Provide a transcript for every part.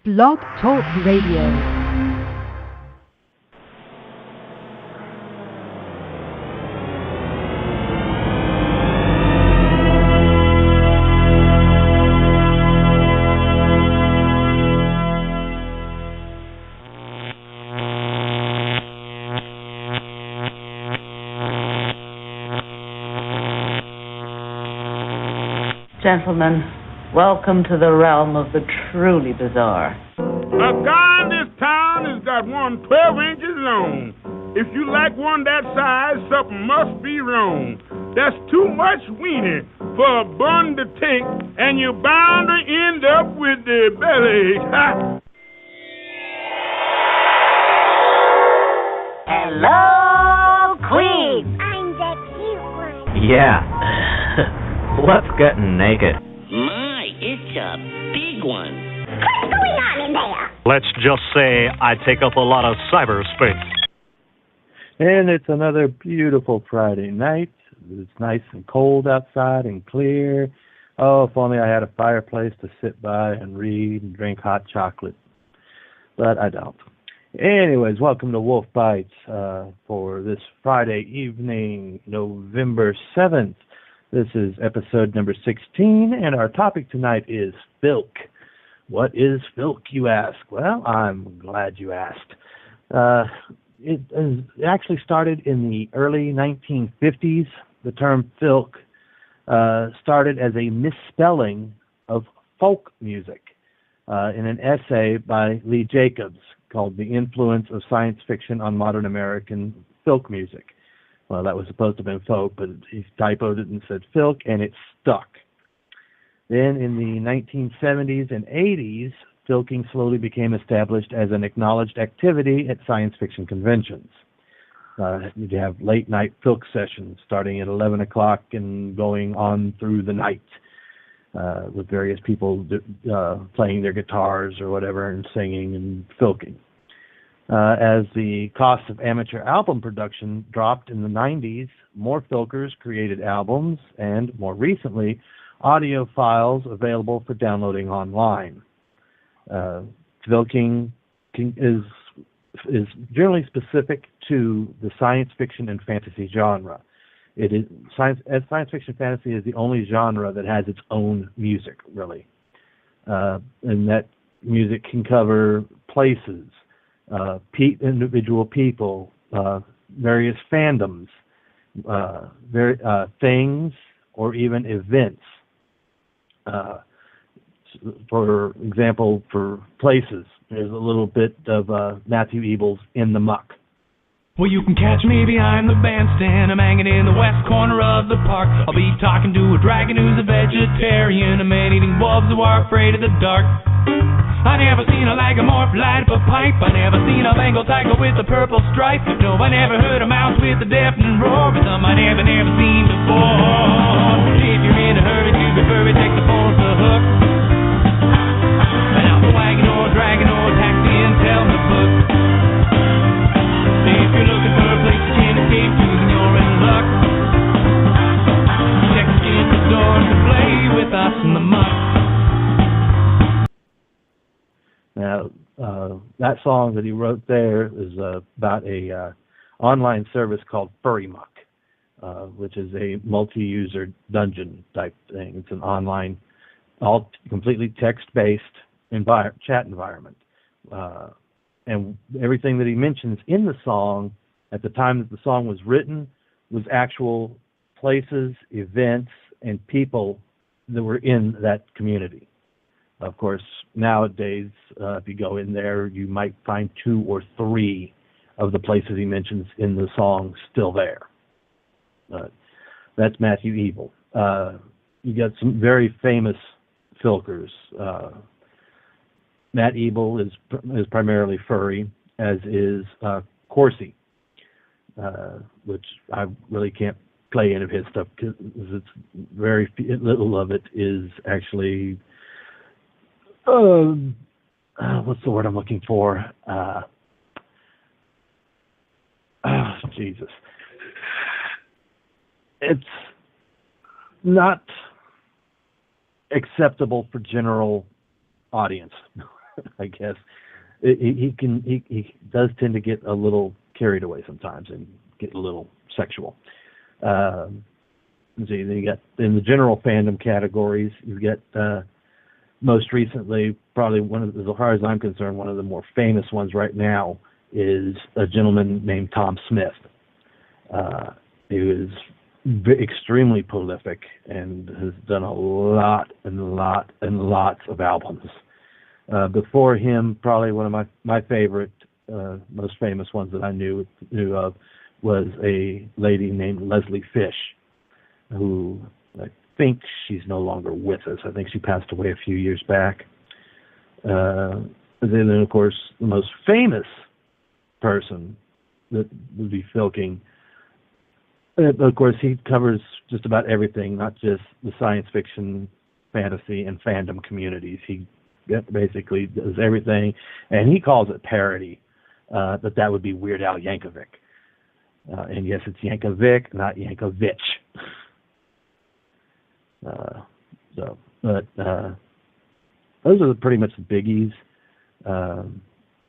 Blog Talk Radio. Gentlemen, welcome to the realm of the truly bizarre. A guy in this town has got one 12 inches long. If you like one that size, something must be wrong. That's too much weenie for a bun to take, and you're bound to end up with the belly. Ha! Hello, Queen. I'm the cute one. Yeah. What's getting naked? My, it's a big one. What's going on in there? Let's just say I take up a lot of cyberspace. And it's another beautiful Friday night. It's nice and cold outside and clear. Oh, if only I had a fireplace to sit by and read and drink hot chocolate. But I don't. Anyways, welcome to Wolf Bytes for this Friday evening, November 7th. This is episode number 16, and our topic tonight is filk. What is filk, you ask? Well, I'm glad you asked. It actually started in the early 1950s. The term filk started as a misspelling of folk music in an essay by Lee Jacobs called The Influence of Science Fiction on Modern American Folk Music. Well, that was supposed to have been folk, but he typoed it and said filk, and it stuck. Then in the 1970s and 80s, filking slowly became established as an acknowledged activity at science fiction conventions. You'd have late-night filk sessions starting at 11 o'clock and going on through the night with various people playing their guitars or whatever and singing and filking. As the cost of amateur album production dropped in the 90s, more filkers created albums and, more recently, audio files available for downloading online. Filking is generally specific to the science fiction and fantasy genre. Science fiction fantasy is the only genre that has its own music, really. And that music can cover places, individual people, various fandoms, things, or even events. For example, for places, there's a little bit of Matthew Ebel's In the Muck. Well, you can catch me behind the bandstand. I'm hanging in the west corner of the park. I'll be talking to a dragon who's a vegetarian, a man-eating wolves who are afraid of the dark. I never seen a lagomorph light up a pipe. I never seen a Bengal tiger with a purple stripe. No, I never heard a mouse with a deafening roar, but some I never seen before. If you're in a hurry to be furry, take the phone to hook. And out the wagon or dragon or taxi and tell the book. If you're looking for a place you can escape to, then you're in luck. Check in the door to play with us in the muck. Now, that song that he wrote there is about a online service called Furry Muck, which is a multi-user dungeon type thing. It's an online, all completely text-based chat environment. And everything that he mentions in the song, at the time that the song was written, was actual places, events, and people that were in that community. Of course, nowadays, if you go in there, you might find 2 or 3 of the places he mentions in the song still there. That's Matthew Ebel. You got some very famous filkers. Matt Ebel is primarily furry, as is Corsi, which I really can't play any of his stuff because it's very little of it is actually. What's the word I'm looking for? Jesus. It's not acceptable for general audience. I guess he does tend to get a little carried away sometimes and get a little sexual. Let's see, you got in the general fandom categories, you get most recently, probably one of, as far as I'm concerned, one of the more famous ones right now is a gentleman named Tom Smith. He was extremely prolific and has done a lot of albums. Before him, probably one of my favorite, most famous ones that I knew of was a lady named Leslie Fish, who I think she's no longer with us. I think she passed away a few years back. Then, of course, the most famous person that would be Filking. Of course, he covers just about everything, not just the science fiction, fantasy, and fandom communities. He basically does everything, and he calls it parody, but that would be Weird Al Yankovic. And yes, it's Yankovic, not Yankovich. Those are pretty much the biggies.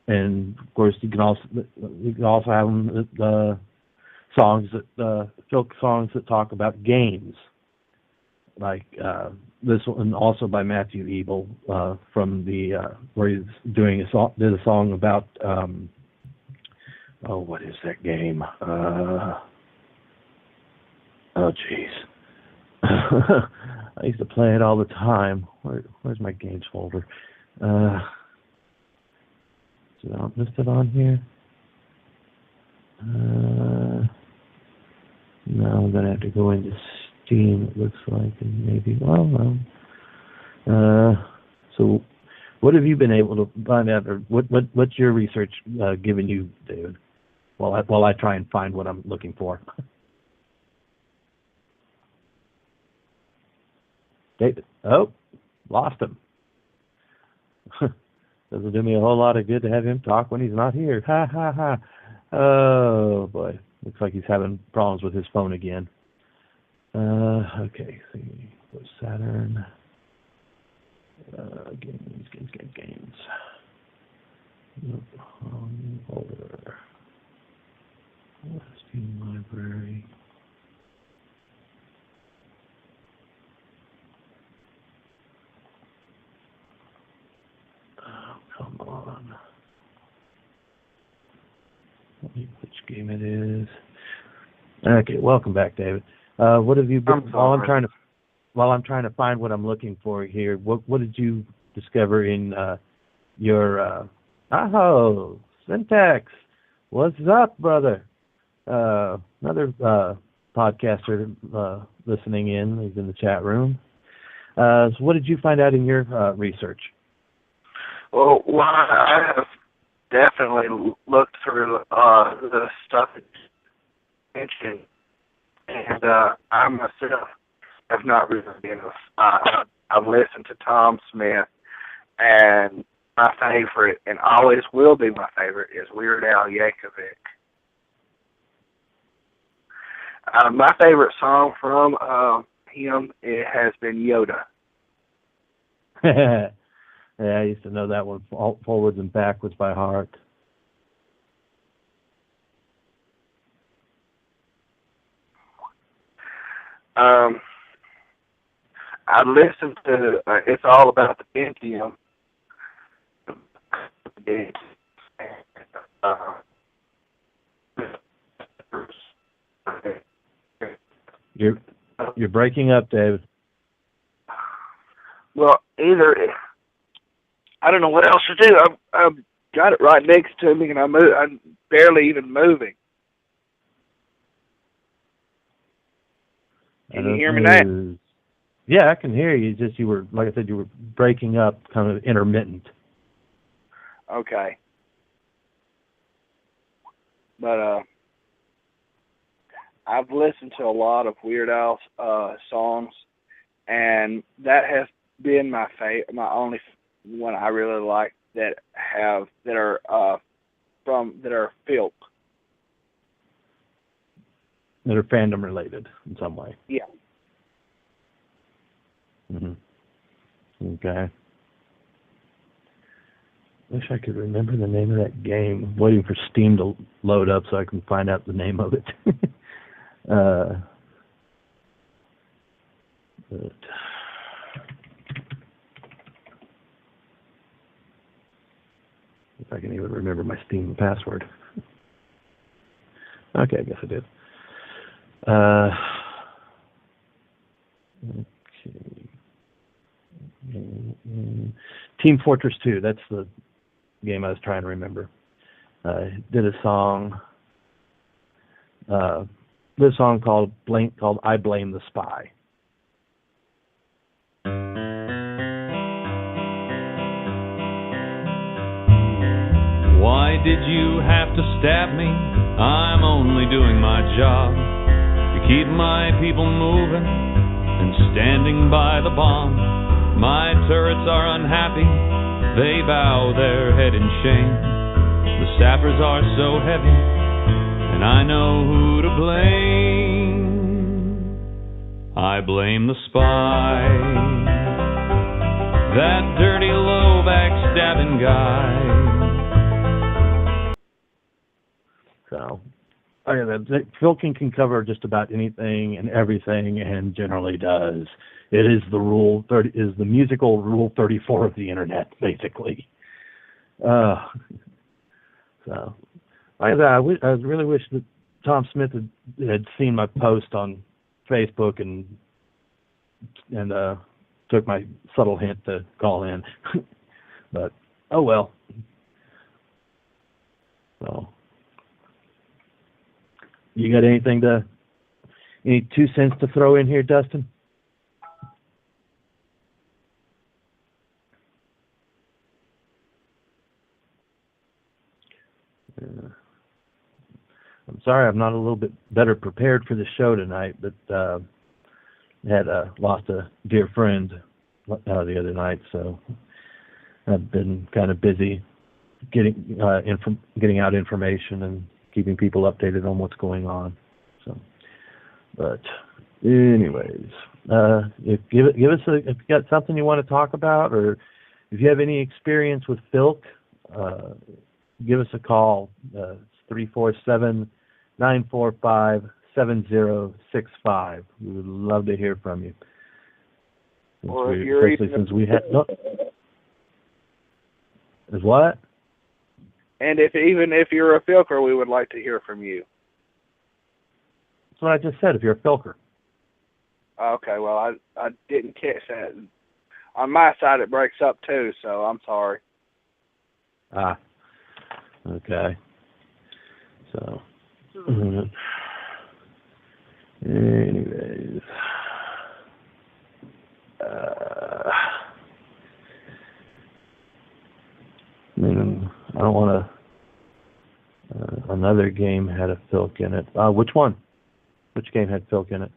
And of course, you can also have them, songs that folk songs that talk about games, like this one, also by Matthew Ebel from the where he's did a song about what is that game? Oh jeez. I used to play it all the time. Where's my games folder? Is it not listed on here? No, I'm going to have to go into Steam, it looks like, and maybe, so what have you been able to find out, or what's your research given you, David, while I try and find what I'm looking for? David. Oh, lost him. Doesn't do me a whole lot of good to have him talk when he's not here. Ha, ha, ha. Oh, boy. Looks like he's having problems with his phone again. Okay. See. Saturn. Games. Folder. Steam library. Come on. Let me which game it is. Okay, welcome back, David. What have you been while I'm trying to find what I'm looking for here? What did you discover in your Syntax? What's up, brother? Another podcaster listening in. He's in the chat room. So what did you find out in your research? Well, I have definitely looked through the stuff that you mentioned, and I myself have not really been. I've listened to Tom Smith, and my favorite, and always will be my favorite, is Weird Al Yankovic. My favorite song from him has been Yoda. Yeah, I used to know that one forwards and backwards by heart. I listened to It's All About the Pentium. You're breaking up, David. Well, I don't know what else to do. I've got it right next to me, and I'm barely even moving. Can you hear me now? Yeah, I can hear you. Just you were, like I said, you were breaking up, kind of intermittent. Okay. But I've listened to a lot of Weird Al songs, and that has been my only one I really like that are filk. That are fandom related in some way. Yeah. Mhm. Okay. Wish I could remember the name of that game. I'm waiting for Steam to load up so I can find out the name of it. But if I can even remember my Steam password. Okay, I guess I did. Okay. Team Fortress 2, that's the game I was trying to remember. Did a song called I Blame the Spy. Why did you have to stab me? I'm only doing my job to keep my people moving and standing by the bomb. My turrets are unhappy, they bow their head in shame. The sappers are so heavy, and I know who to blame. I blame the spy, that dirty low backstabbing guy. So, Filking can cover just about anything and everything, and generally does. It is the the musical rule 34 of the internet, basically. So, I really wish that Tom Smith had seen my post on Facebook and took my subtle hint to call in. But oh well. So. You got any 2 cents to throw in here, Dustin? I'm sorry I'm not a little bit better prepared for the show tonight, but had lost a dear friend the other night, so I've been kind of busy getting out information and keeping people updated on what's going on. So, but anyways, if you got something you want to talk about, or if you have any experience with Filk, give us a call. It's 347-945-7065. We would love to hear from you. Since we had Is what? And even if you're a filker, we would like to hear from you. That's what I just said, if you're a filker. Okay, well, I didn't catch that. On my side, it breaks up too, so I'm sorry. Okay. So, anyways. I don't want to. Another game had a Filk in it. Which one? Which game had Filk in it?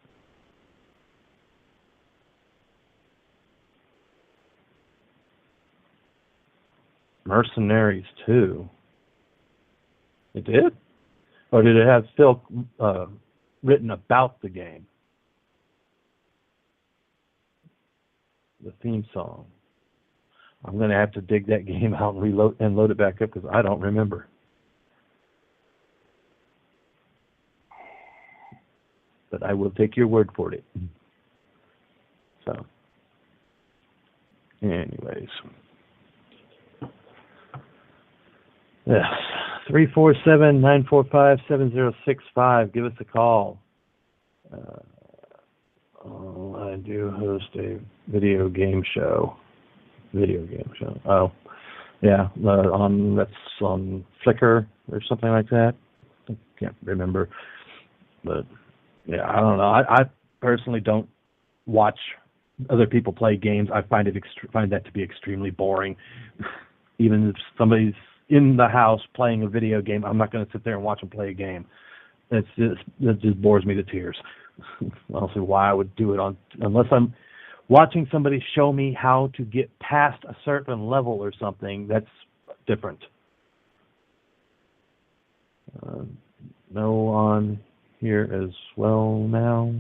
Mercenaries 2. It did? Or did it have Filk written about the game? The theme song. I'm going to have to dig that game out and load it back up because I don't remember. But I will take your word for it. So, anyways. Yes, 347-945-7065. Give us a call. I do host a video game show. Oh, yeah. That's on Flickr or something like that. I can't remember, but yeah, I don't know. I personally don't watch other people play games. I find that to be extremely boring. Even if somebody's in the house playing a video game, I'm not going to sit there and watch them play a game. It just bores me to tears. I don't see why I would do it unless I'm watching somebody show me how to get past a certain level or something. That's different. No on here as well now.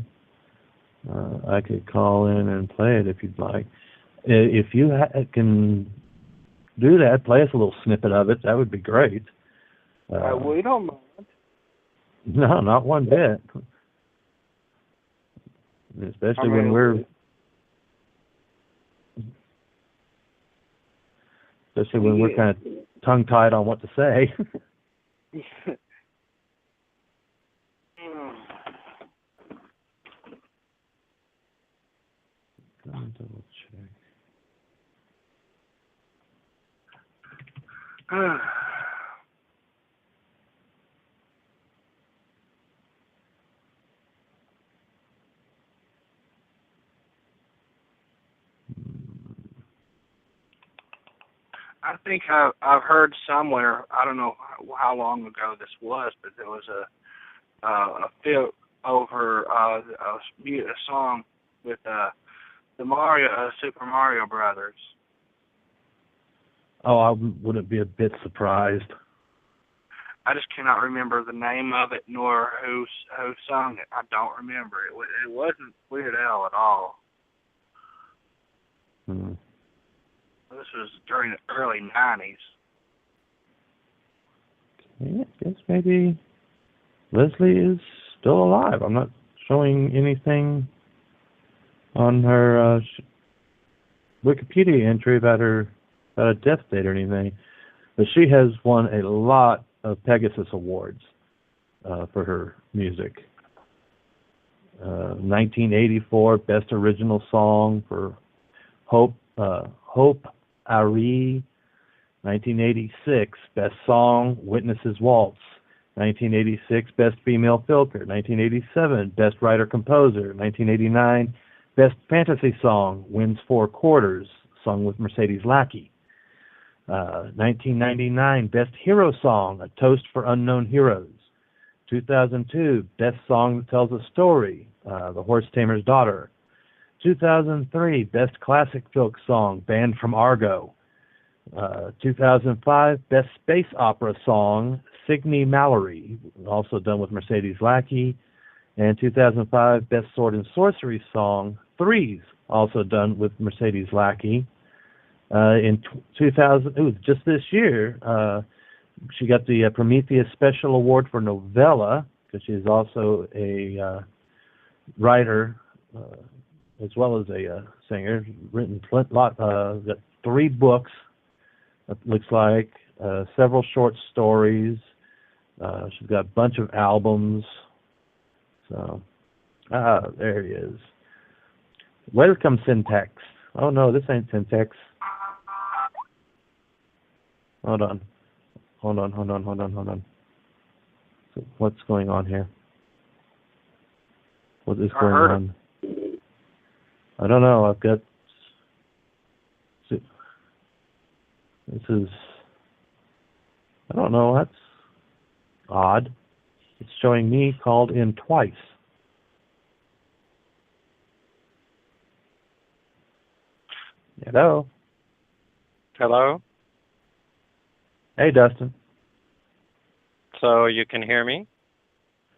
I could call in and play it if you'd like. If you can do that, play us a little snippet of it, that would be great. We don't mind. No, not one bit. Especially when we're kind of tongue-tied on what to say. Double check. I think I've heard somewhere. I don't know how long ago this was, but there was a film over a song with the Super Mario Brothers. Oh, I wouldn't be a bit surprised. I just cannot remember the name of it nor who sung it. I don't remember. It wasn't Weird Al at all. Hmm. This was during the early 90s. Okay, I guess maybe Leslie is still alive. I'm not showing anything on her Wikipedia entry about a death date or anything. But she has won a lot of Pegasus Awards for her music. 1984 Best Original Song for Hope Ari. 1986 Best Song Witnesses Waltz. 1986 Best Female Filker. 1987 Best Writer Composer. 1989 Best Fantasy Song Wins 4 Quarters, sung with Mercedes Lackey. 1999 Best Hero Song, A Toast for Unknown Heroes. 2002 Best Song That Tells a Story, The Horse Tamer's Daughter. 2003 Best Classic Folk Song, Band from Argo. 2005 Best Space Opera Song, Signe Mallory, also done with Mercedes Lackey. And 2005 Best Sword and Sorcery Song, Threes, also done with Mercedes Lackey. In 2000, it was just this year, she got the Prometheus Special Award for Novella, because she's also a writer as well as a singer. Written got 3 books, it looks like, several short stories. She's got a bunch of albums. So, there he is. Welcome, Syntax. Oh no, this ain't Syntax. Hold on. So what's going on here? What is going on? I don't know. I've got... This is... I don't know. That's odd. It's showing me called in twice. Hello? Hello? Hey, Dustin. So you can hear me?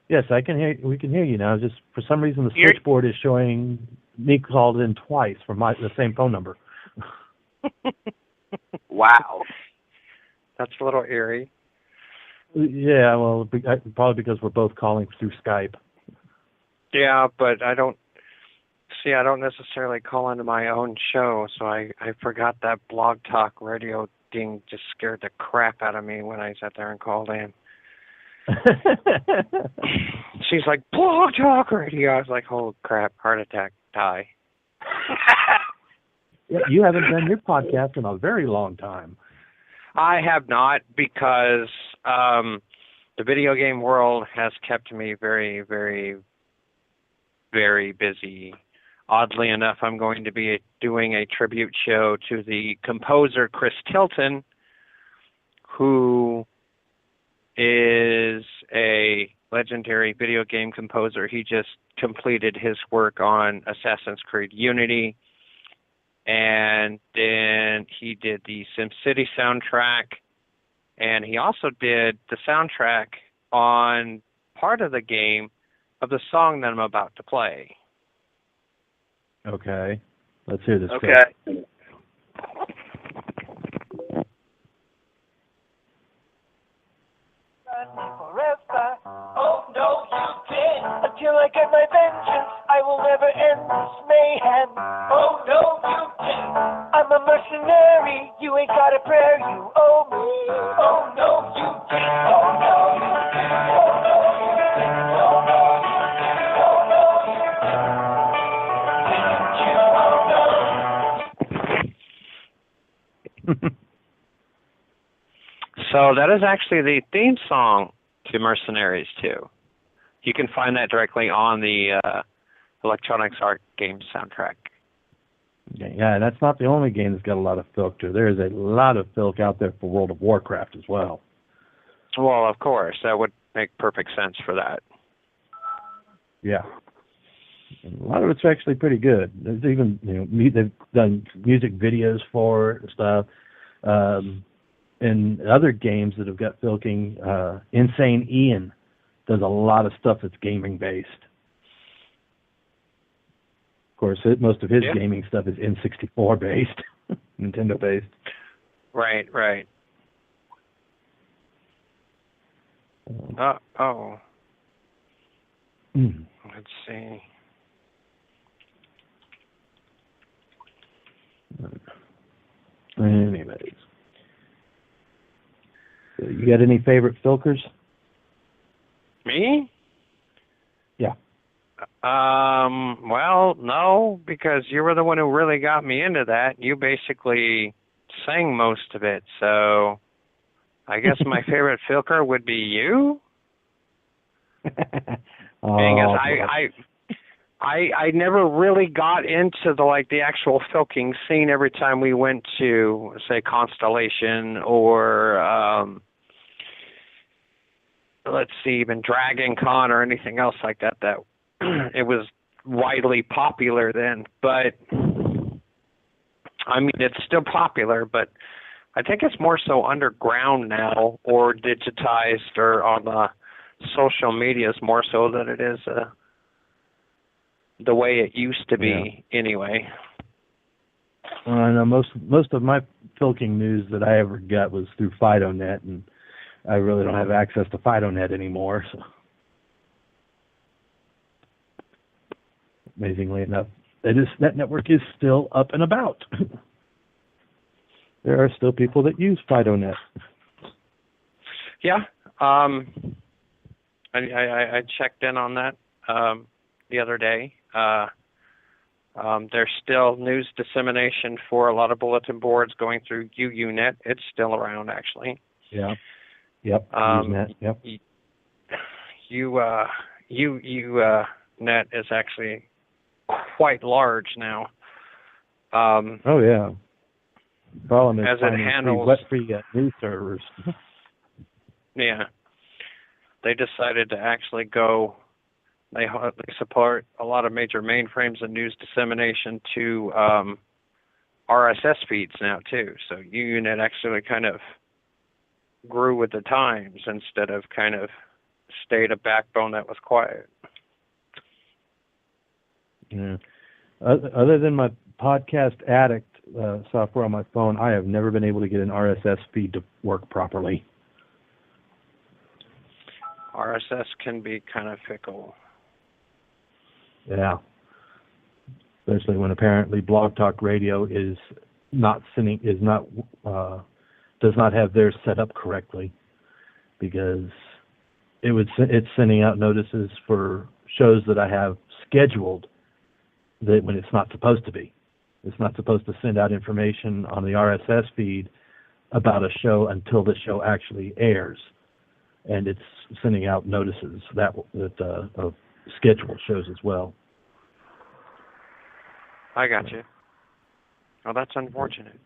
Yes, I can hear. We can hear you now. Just for some reason, the switchboard is showing me called in twice from the same phone number. Wow. That's a little eerie. Yeah, well, probably because we're both calling through Skype. Yeah, but I don't necessarily call into my own show, so I forgot that Blog Talk Radio ding just scared the crap out of me when I sat there and called in. She's like, Blog Talk Radio. I was like, holy crap, heart attack, die. Yeah, you haven't done your podcast in a very long time. I have not, because the video game world has kept me very, very, very busy. Oddly enough, I'm going to be doing a tribute show to the composer Chris Tilton, who is a legendary video game composer. He just completed his work on Assassin's Creed Unity, and then he did the SimCity soundtrack, and he also did the soundtrack on part of the game of the song that I'm about to play. Okay. Let's hear this. Okay. on me forever. Oh, no, you did. Until I get my vengeance, I will never end this mayhem. Oh, no, you did. I'm a mercenary, you ain't got a prayer, you owe me. Oh, no, you did. Oh, no, you did. Oh, no, you did. Oh, no, you did. Oh, no, you did. Didn't you? Oh, no. So that is actually the theme song to Mercenaries 2. You can find that directly on the Electronics Arts game soundtrack. Yeah, that's not the only game that's got a lot of filk to it. There is a lot of filk out there for World of Warcraft as well. Well, of course, that would make perfect sense for that. Yeah. And a lot of it's actually pretty good. There's even, they've done music videos for it and stuff. And other games that have got filking, Insane Ian does a lot of stuff that's gaming based. Of course, most of his gaming stuff is N64 based, Nintendo based. Right. Let's see. Anyways. You got any favorite filkers? Me? Yeah. Well, no, because you were the one who really got me into that. You basically sang most of it, so I guess my favorite filker would be you. I never really got into the actual filking scene. Every time we went to, say, Constellation or let's see, even Dragon Con or anything else like that, it was widely popular then. But I mean, it's still popular, but I think it's more so underground now, or digitized, or on the social medias more so than it is the way it used to be. Anyway. I know most of my filking news that I ever got was through FidoNet, and I really don't have access to FidoNet anymore. So, amazingly enough, that network is still up and about. There are still people that use FidoNet. Yeah, I checked in on that the other day. There's still news dissemination for a lot of bulletin boards going through UUNet. It's still around, actually. Yeah. Yep. UUNet. Yep. UUNet is actually quite large now. Oh yeah. Problem is as it handles free news servers. Yeah. They decided to actually go. They support a lot of major mainframes and news dissemination to RSS feeds now too. So UUNet actually kind of grew with the times instead of kind of stayed a backbone that was quiet. Yeah. Other than my Podcast Addict software on my phone, I have never been able to get an RSS feed to work properly. RSS can be kind of fickle. Yeah. Especially when apparently Blog Talk Radio does not have theirs set up correctly, because it's sending out notices for shows that I have scheduled that when it's not supposed to be. It's not supposed to send out information on the RSS feed about a show until the show actually airs, and it's sending out notices of scheduled shows as well. I got you. Oh, that's unfortunate.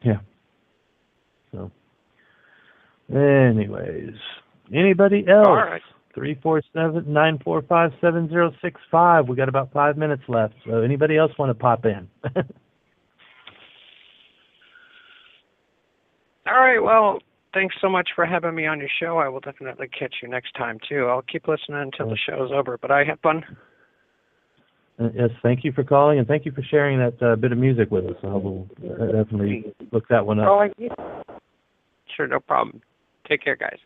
Yeah. So, anyways, anybody else? All right. 347-945-7065. We got about 5 minutes left. So, anybody else want to pop in? All right. Well, thanks so much for having me on your show. I will definitely catch you next time too. I'll keep listening until the show's over. But I had fun. Yes, thank you for calling, and thank you for sharing that bit of music with us. I will definitely look that one up. Oh, sure, no problem. Take care, guys.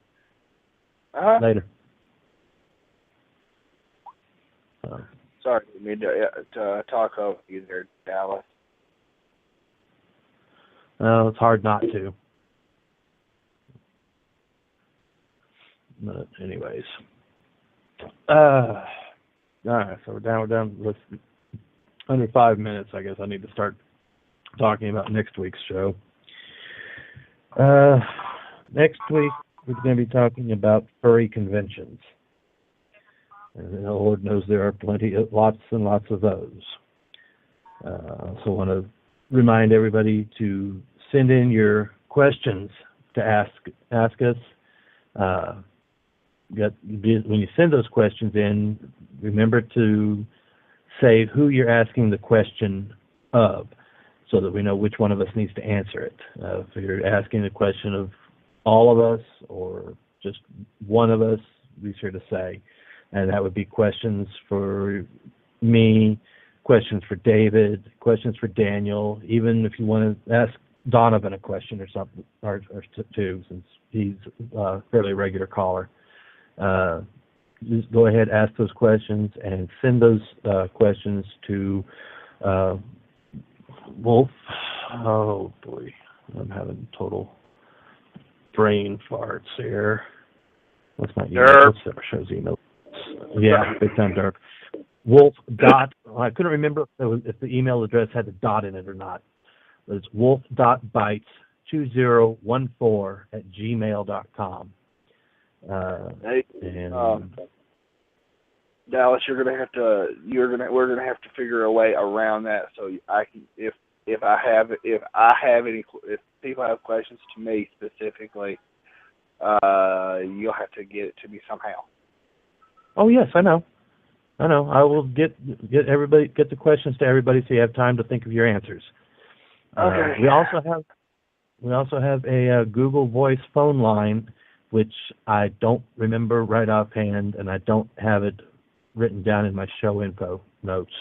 Later. Sorry, I didn't mean to talk over you there, Dallas. Well, it's hard not to. But anyways. All right, so we're down with under 5 minutes. I guess I need to start talking about next week's show. Next week, we're going to be talking about furry conventions. And the Lord knows there are lots and lots of those. I also want to remind everybody to send in your questions to ask us. When you send those questions in, remember to say who you're asking the question of, so that we know which one of us needs to answer it. If you're asking the question of all of us or just one of us, be sure to say. And that would be questions for me, questions for David, questions for Daniel, even if you want to ask Donovan a question or something, or two, since he's a fairly regular caller. Just go ahead, ask those questions, and send those questions to Wolf. Oh boy, I'm having total brain farts here. What's my email? What's that show's email? Yeah, big time derp. Wolf dot. I couldn't remember if the email address had a dot in it or not. But it's wolf.bytes2014@gmail.com. Dallas, we're gonna have to figure a way around that so I can, if people have questions to me specifically, you'll have to get it to me somehow. Oh yes, I know. I will get the questions to everybody so you have time to think of your answers. Okay. We also have a Google Voice phone line, which I don't remember right offhand, and I don't have it written down in my show info notes.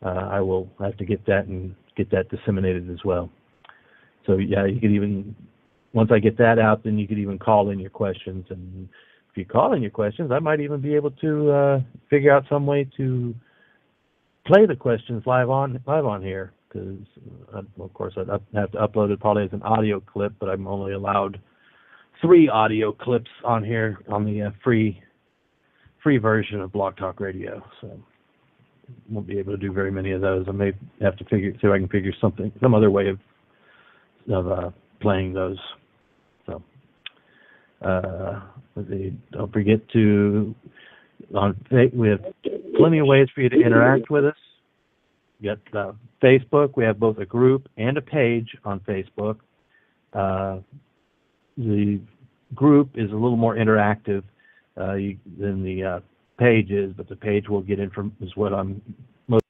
I will have to get that and get that disseminated as well. So yeah, you could even, once I get that out, then you could even call in your questions. And if you call in your questions, I might even be able to figure out some way to play the questions live on here. Because of course I'd have to upload it probably as an audio clip, but I'm only allowed 3 audio clips on here on the free version of Blog Talk Radio. So won't be able to do very many of those. I may have to see if I can figure some other way of playing those. So don't forget to we have plenty of ways for you to interact with us. You got Facebook. We have both a group and a page on Facebook. The group is a little more interactive than the page is, but the page will get in is what I'm most.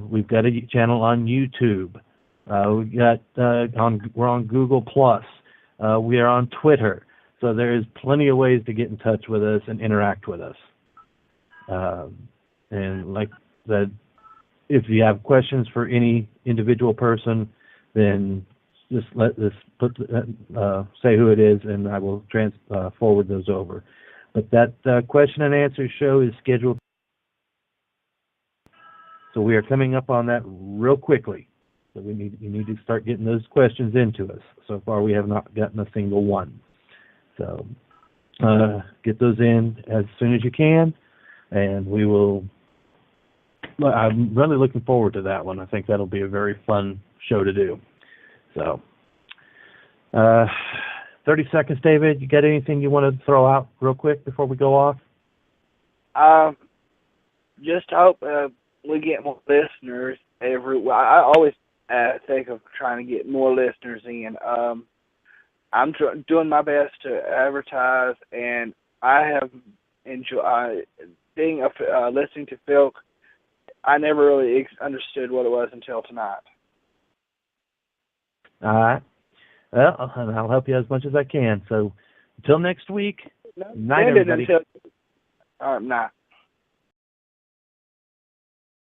We've got a channel on YouTube. We're on Google Plus. We are on Twitter. So there is plenty of ways to get in touch with us and interact with us. And like that, if you have questions for any individual person, then just say who it is, and I will forward those over. But that question and answer show is scheduled, so we are coming up on that real quickly. So you need to start getting those questions into us. So far, we have not gotten a single one. So get those in as soon as you can, and we will. I'm really looking forward to that one. I think that'll be a very fun show to do. So, 30 seconds, David. You got anything you want to throw out real quick before we go off? Just hope we get more listeners I always think of trying to get more listeners in. I'm doing my best to advertise, and I have enjoyed listening to Filk. I never really understood what it was until tonight. All right. Well, I'll help you as much as I can. So until next week, night, everybody. Night.